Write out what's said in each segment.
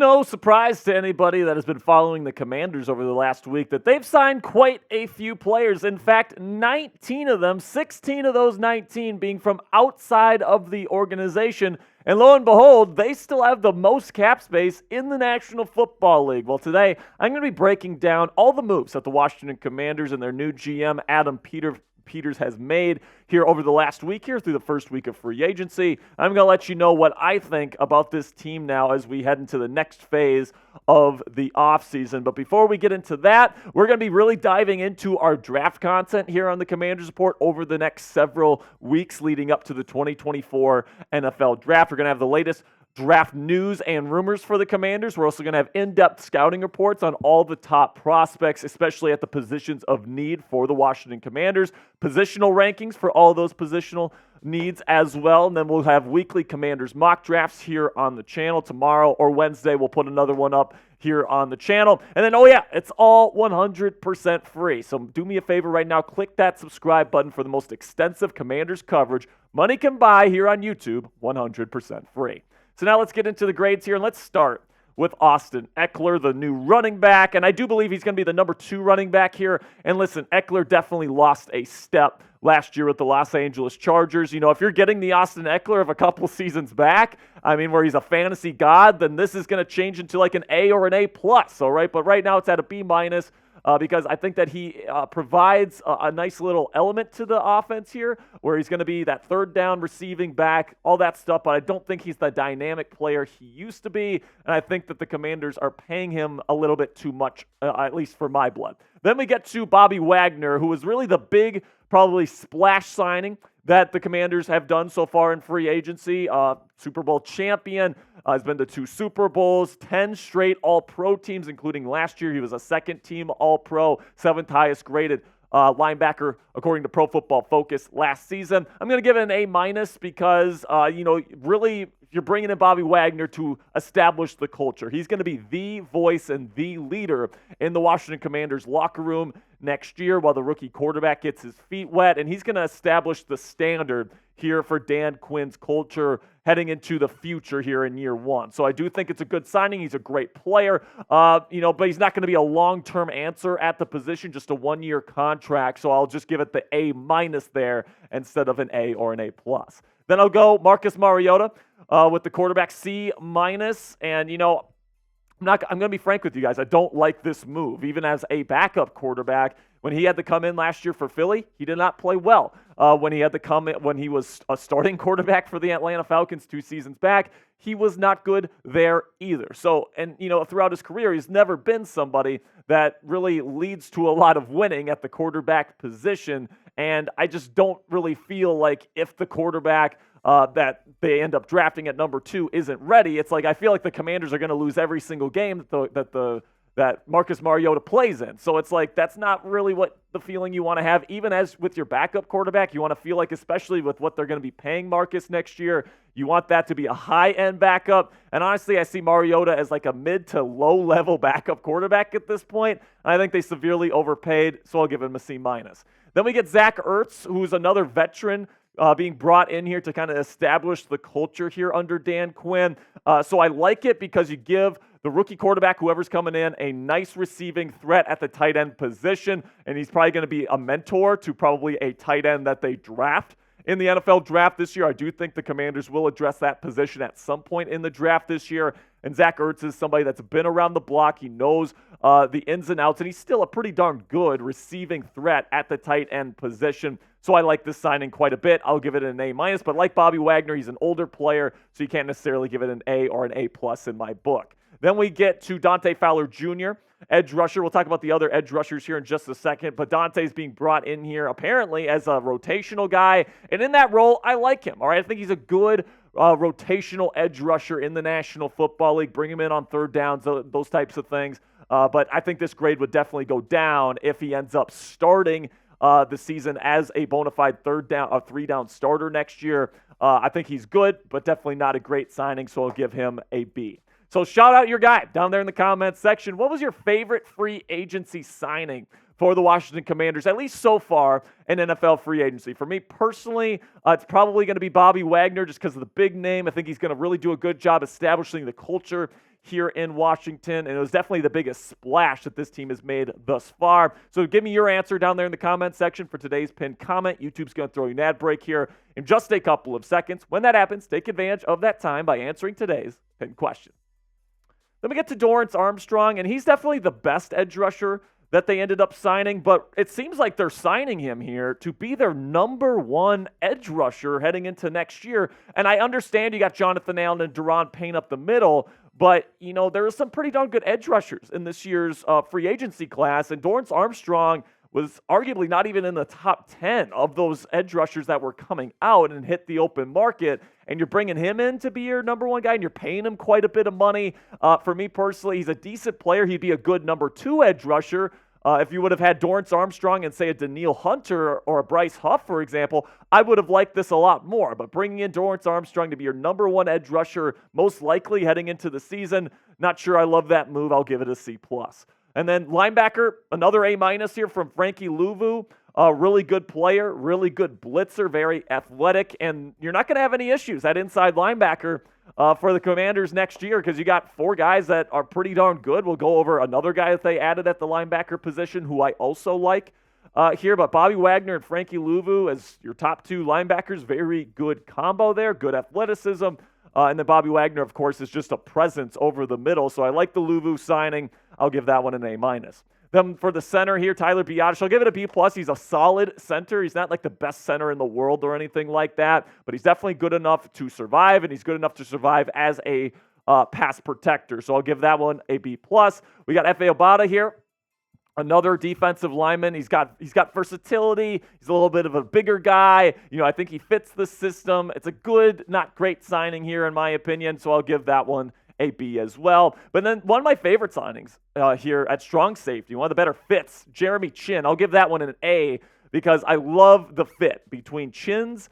no surprise to anybody that has been following the Commanders over the last week that they've signed quite a few players. In fact, 19 of them, 16 of those 19 being from outside of the organization. And lo and behold, they still have the most cap space in the National Football League. Well, today, I'm going to be breaking down all the moves that the Washington Commanders and their new GM, Adam Peters, has made here over the last week here through the first week of free agency. I'm going to let you know what I think about this team now as we head into the next phase of the offseason. But before we get into that, we're going to be really diving into our draft content here on the Commanders Report over the next several weeks leading up to the 2024 NFL Draft. We're going to have the latest draft news and rumors for the Commanders. We're also going to have in-depth scouting reports on all the top prospects, especially at the positions of need for the Washington Commanders, positional rankings for all those positional needs as well. And then we'll have weekly Commanders mock drafts here on the channel. Tomorrow or Wednesday, we'll put another one up here on the channel. And then, it's all 100% free. So do me a favor right now, click that subscribe button for the most extensive Commanders coverage money can buy here on YouTube, 100% free. So now let's get into the grades here, and let's start with Austin Ekeler, the new running back. And I do believe he's going to be the number 2 running back here. And listen, Ekeler definitely lost a step last year with the Los Angeles Chargers. You know, if you're getting the Austin Ekeler of a couple seasons back, where he's a fantasy god, then this is going to change into like an A or an A+, all right? But right now it's at a B-, because I think that he provides a nice little element to the offense here where he's going to be that third down receiving back, all that stuff, but I don't think he's the dynamic player he used to be, and I think that the Commanders are paying him a little bit too much, at least for my blood. Then we get to Bobby Wagner, who was really the big, probably splash signing that the Commanders have done so far in free agency. Super Bowl champion, has been to 2 Super Bowls, 10 straight All-Pro teams, including last year. He was a second-team All-Pro, 7th highest graded linebacker according to Pro Football Focus last season. I'm going to give it an A- because, really you're bringing in Bobby Wagner to establish the culture. He's going to be the voice and the leader in the Washington Commanders locker room next year while the rookie quarterback gets his feet wet, and he's going to establish the standard here for Dan Quinn's culture heading into the future here in year 1. So I do think it's a good signing. He's a great player, but he's not going to be a long-term answer at the position, just a 1-year contract. So I'll just give it the A- there instead of an A or an A+. Then I'll go Marcus Mariota with the quarterback C-. And, I'm going to be frank with you guys. I don't like this move. Even as a backup quarterback, when he had to come in last year for Philly, he did not play well. When he had to come in, when he was a starting quarterback for the Atlanta Falcons 2 seasons back, he was not good there either. So, and throughout his career, he's never been somebody that really leads to a lot of winning at the quarterback position. And I just don't really feel like if the quarterback that they end up drafting at number 2 isn't ready, it's like I feel like the Commanders are going to lose every single game that Marcus Mariota plays in. So it's like that's not really what the feeling you want to have. Even as with your backup quarterback, you want to feel like, especially with what they're going to be paying Marcus next year, you want that to be a high-end backup. And honestly, I see Mariota as like a mid to low-level backup quarterback at this point. I think they severely overpaid, so I'll give him a C-. Then we get Zach Ertz, who's another veteran being brought in here to kind of establish the culture here under Dan Quinn. So I like it because you give the rookie quarterback, whoever's coming in, a nice receiving threat at the tight end position, and he's probably going to be a mentor to probably a tight end that they draft in the NFL draft this year. I do think the Commanders will address that position at some point in the draft this year. And Zach Ertz is somebody that's been around the block. He knows the ins and outs, and he's still a pretty darn good receiving threat at the tight end position. So I like this signing quite a bit. I'll give it an A-, but like Bobby Wagner, he's an older player, so you can't necessarily give it an A or an A+ in my book. Then we get to Dante Fowler Jr., edge rusher. We'll talk about the other edge rushers here in just a second, but Dante's being brought in here apparently as a rotational guy, and in that role, I like him. All right, I think he's a good rotational edge rusher in the National Football League. Bring him in on third downs, those types of things. But I think this grade would definitely go down if he ends up starting the season as a bona fide 3-down starter next year. I think he's good, but definitely not a great signing, so I'll give him a B. So shout out your guy down there in the comments section. What was your favorite free agency signing for the Washington Commanders, at least so far in NFL free agency? For me personally, it's probably going to be Bobby Wagner just because of the big name. I think he's going to really do a good job establishing the culture here in Washington, and it was definitely the biggest splash that this team has made thus far. So give me your answer down there in the comment section for today's pinned comment. YouTube's going to throw you an ad break here in just a couple of seconds. When that happens, take advantage of that time by answering today's pinned question. Then we get to Dorrance Armstrong, and he's definitely the best edge rusher that they ended up signing, but it seems like they're signing him here to be their number one edge rusher heading into next year. And I understand you got Jonathan Allen and Daron Payne up the middle, but, there are some pretty darn good edge rushers in this year's free agency class, and Dorrance Armstrong was arguably not even in the top 10 of those edge rushers that were coming out and hit the open market. And you're bringing him in to be your number one guy, and you're paying him quite a bit of money. For me personally, he's a decent player. He'd be a good number 2 edge rusher. If you would have had Dorrance Armstrong and, say, a Danielle Hunter or a Bryce Huff, for example, I would have liked this a lot more. But bringing in Dorrance Armstrong to be your number 1 edge rusher, most likely heading into the season, not sure I love that move. I'll give it a C+. And then linebacker, another A- here from Frankie Louvu. A really good player, really good blitzer, very athletic, and you're not going to have any issues at inside linebacker for the Commanders next year because you got 4 guys that are pretty darn good. We'll go over another guy that they added at the linebacker position who I also like here, but Bobby Wagner and Frankie Louvu as your top 2 linebackers, very good combo there, good athleticism. And then Bobby Wagner, of course, is just a presence over the middle, so I like the Louvu signing. I'll give that one an A-. Then for the center here, Tyler Biadasz, I'll give it a B+. He's a solid center. He's not like the best center in the world or anything like that, but he's definitely good enough to survive, and he's good enough to survive as a pass protector. So I'll give that one a B+. We got Efe Obada here. Another defensive lineman. He's got versatility. He's a little bit of a bigger guy. I think he fits the system. It's a good, not great signing here in my opinion, so I'll give that one a B as well. But then one of my favorite signings here at strong safety, one of the better fits, Jeremy Chinn. I'll give that one an A because I love the fit between Chinn's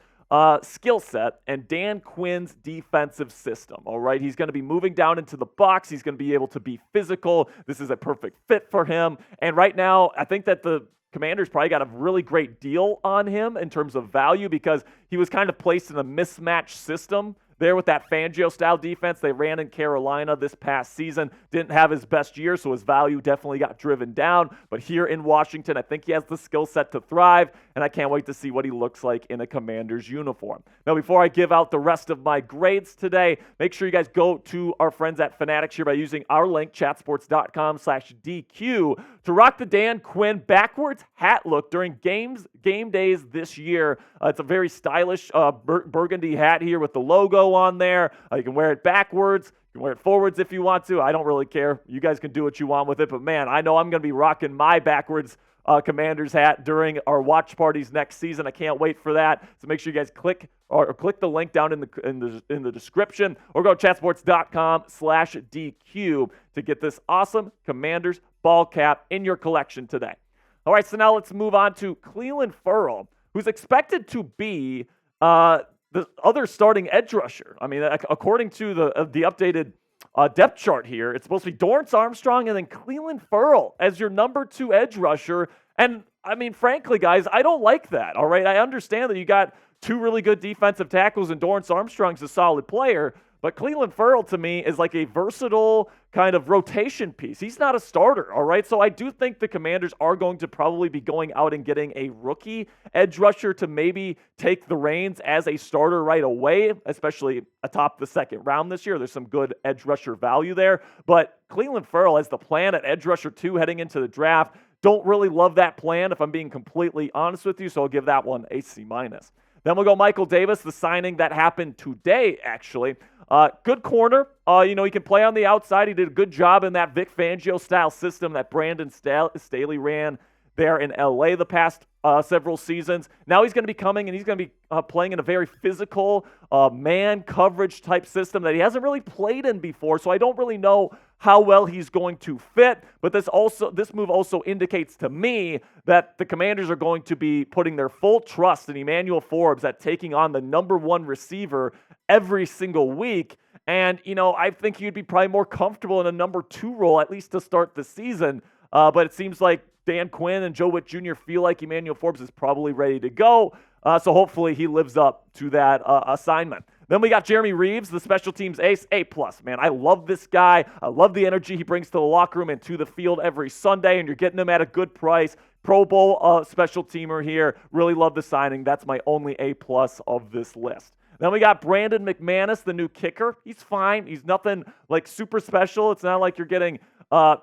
skill set and Dan Quinn's defensive system. All right, he's going to be moving down into the box. He's going to be able to be physical. This is a perfect fit for him. And right now, I think that the Commanders probably got a really great deal on him in terms of value because he was kind of placed in a mismatched system there with that Fangio-style defense they ran in Carolina this past season. Didn't have his best year, so his value definitely got driven down. But here in Washington, I think he has the skill set to thrive, and I can't wait to see what he looks like in a Commander's uniform. Now, before I give out the rest of my grades today, make sure you guys go to our friends at Fanatics here by using our link, chatsports.com/DQ, to rock the Dan Quinn backwards hat look during game days this year. It's a very stylish burgundy hat here with the logo on there. You can wear it backwards. You can wear it forwards if you want to. I don't really care. You guys can do what you want with it. But, man, I know I'm going to be rocking my backwards Commanders hat during our watch parties next season. I can't wait for that. So make sure you guys click the link down in the description or go to chatsports.com/DQ to get this awesome Commanders ball cap in your collection today. All right, so now let's move on to Clelin Ferrell, who's expected to be the other starting edge rusher. I mean, according to the updated depth chart here, it's supposed to be Dorrance Armstrong and then Clelin Ferrell as your number 2 edge rusher. And, I mean, frankly, guys, I don't like that, all right? I understand that you got 2 really good defensive tackles and Dorrance Armstrong's a solid player, but Clelin Ferrell, to me, is like a versatile kind of rotation piece. He's not a starter, all right? So I do think the Commanders are going to probably be going out and getting a rookie edge rusher to maybe take the reins as a starter right away, especially atop the second round this year. There's some good edge rusher value there. But Clelin Ferrell has the plan at edge rusher 2 heading into the draft. Don't really love that plan, if I'm being completely honest with you, so I'll give that one a C-. Then we'll go Michael Davis, the signing that happened today, actually. Good corner. He can play on the outside. He did a good job in that Vic Fangio-style system that Brandon Staley ran there in L.A. the past several seasons. Now he's going to be coming, and he's going to be playing in a very physical man coverage type system that he hasn't really played in before, so I don't really know how well he's going to fit. But this move also indicates to me that the Commanders are going to be putting their full trust in Emmanuel Forbes at taking on the number 1 receiver every single week. And, I think he'd be probably more comfortable in a number 2 role, at least to start the season. But it seems like Dan Quinn and Joe Witt Jr. feel like Emmanuel Forbes is probably ready to go. So hopefully he lives up to that assignment. Then we got Jeremy Reeves, the special teams ace, A+. Man, I love this guy. I love the energy he brings to the locker room and to the field every Sunday, and you're getting him at a good price. Pro Bowl special teamer here. Really love the signing. That's my only A+ of this list. Then we got Brandon McManus, the new kicker. He's fine. He's nothing like super special. It's not like you're getting, a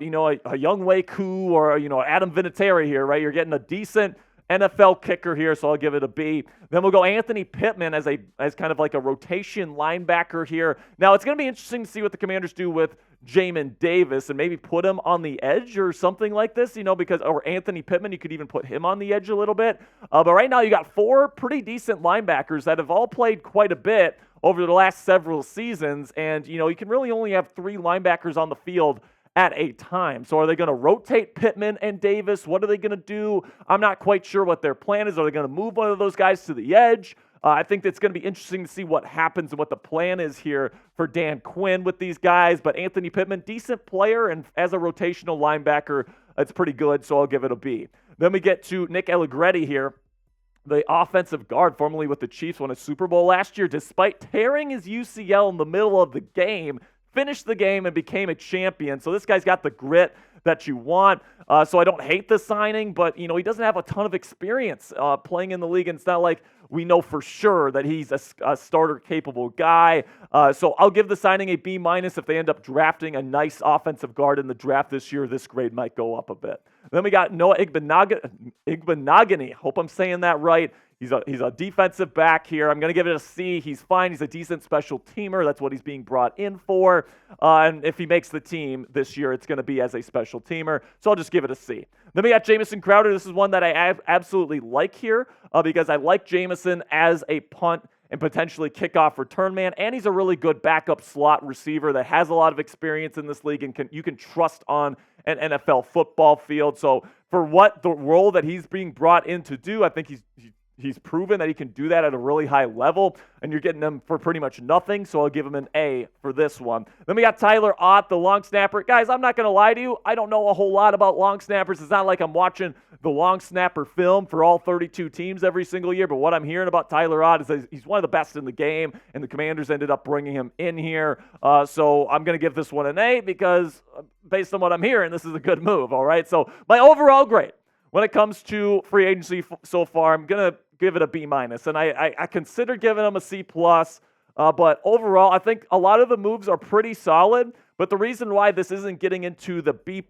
Young Wei Koo or, Adam Vinatieri here, right? You're getting a decent NFL kicker here, so I'll give it a B. Then we'll go Anthony Pittman as kind of like a rotation linebacker here. Now, it's going to be interesting to see what the Commanders do with Jamin Davis and maybe put him on the edge or something like this, or Anthony Pittman, you could even put him on the edge a little bit. But right now you got 4 pretty decent linebackers that have all played quite a bit over the last several seasons, and, you can really only have 3 linebackers on the field at a time. So are they going to rotate Pittman and Davis? What are they going to do? I'm not quite sure what their plan is. Are they going to move one of those guys to the edge? I think it's going to be interesting to see what happens and what the plan is here for Dan Quinn with these guys. But Anthony Pittman, decent player, and as a rotational linebacker, it's pretty good, so I'll give it a B. Then we get to Nick Allegretti here, the offensive guard, formerly with the Chiefs, won a Super Bowl last year. Despite tearing his UCL in the middle of the game, finished the game and became a champion. So this guy's got the grit that you want. So I don't hate the signing, but, he doesn't have a ton of experience playing in the league, and it's not like we know for sure that he's a starter-capable guy. So I'll give the signing a B- if they end up drafting a nice offensive guard in the draft this year. This grade might go up a bit. Then we got Noah Igbenogany. Hope I'm saying that right. He's a defensive back here. I'm going to give it a C. He's fine. He's a decent special teamer. That's what he's being brought in for. And if he makes the team this year, it's going to be as a special teamer. So I'll just give it a C. Then we got Jamison Crowder. This is one that I absolutely like here because I like Jamison as a punt and potentially kickoff return man. And he's a really good backup slot receiver that has a lot of experience in this league and you can trust on an NFL football field. So for what the role that he's being brought in to do, I think he's proven that he can do that at a really high level, and you're getting him for pretty much nothing, so I'll give him an A for this one. Then we got Tyler Ott, the long snapper. Guys, I'm not going to lie to you. I don't know a whole lot about long snappers. It's not like I'm watching the long snapper film for all 32 teams every single year, but what I'm hearing about Tyler Ott is that he's one of the best in the game, and the Commanders ended up bringing him in here. So I'm going to give this one an A because based on what I'm hearing, this is a good move, all right? So my overall grade when it comes to free agency so far, I'm going to give it a B-, and I consider giving them a C+, but overall, I think a lot of the moves are pretty solid, but the reason why this isn't getting into the B+,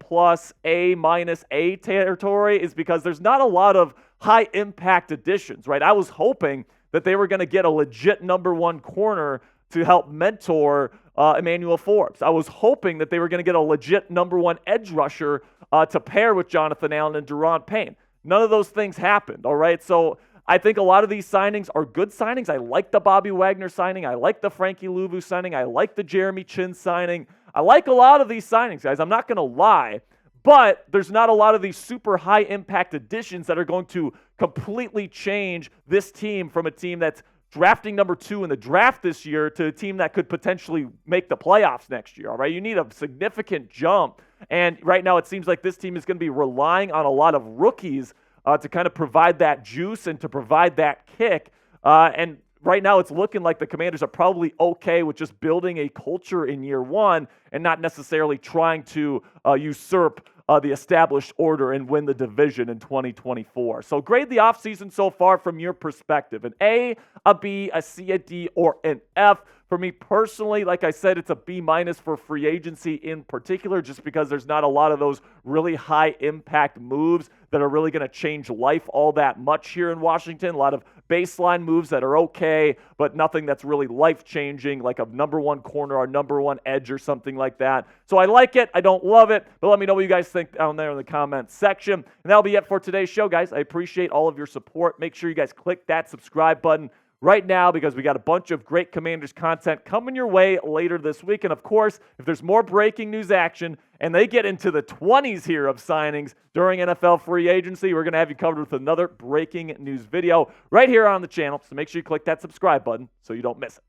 A- territory is because there's not a lot of high-impact additions, right? I was hoping that they were going to get a legit number 1 corner to help mentor Emmanuel Forbes. I was hoping that they were going to get a legit number 1 edge rusher to pair with Jonathan Allen and Daron Payne. None of those things happened, all right? So I think a lot of these signings are good signings. I like the Bobby Wagner signing. I like the Frankie Louvu signing. I like the Jeremy Chinn signing. I like a lot of these signings, guys. I'm not going to lie. But there's not a lot of these super high-impact additions that are going to completely change this team from a team that's drafting number 2 in the draft this year to a team that could potentially make the playoffs next year, all right? You need a significant jump. And right now it seems like this team is going to be relying on a lot of rookies to kind of provide that juice and to provide that kick. And right now it's looking like the Commanders are probably okay with just building a culture in year 1 and not necessarily trying to usurp the established order and win the division in 2024. So grade the offseason so far from your perspective. An A, a B, a C, a D, or an F. For me personally, like I said, it's a B- for free agency in particular, just because there's not a lot of those really high impact moves that are really going to change life all that much here in Washington. A lot of baseline moves that are okay, but nothing that's really life-changing, like a number 1 corner or number 1 edge or something like that. So I like it. I don't love it, but let me know what you guys think down there in the comments section. And that'll be it for today's show, guys. I appreciate all of your support. Make sure you guys click that subscribe button right now because we got a bunch of great Commanders content coming your way later this week. And of course, if there's more breaking news action and they get into the 20s here of signings during NFL free agency, we're going to have you covered with another breaking news video right here on the channel. So make sure you click that subscribe button so you don't miss it.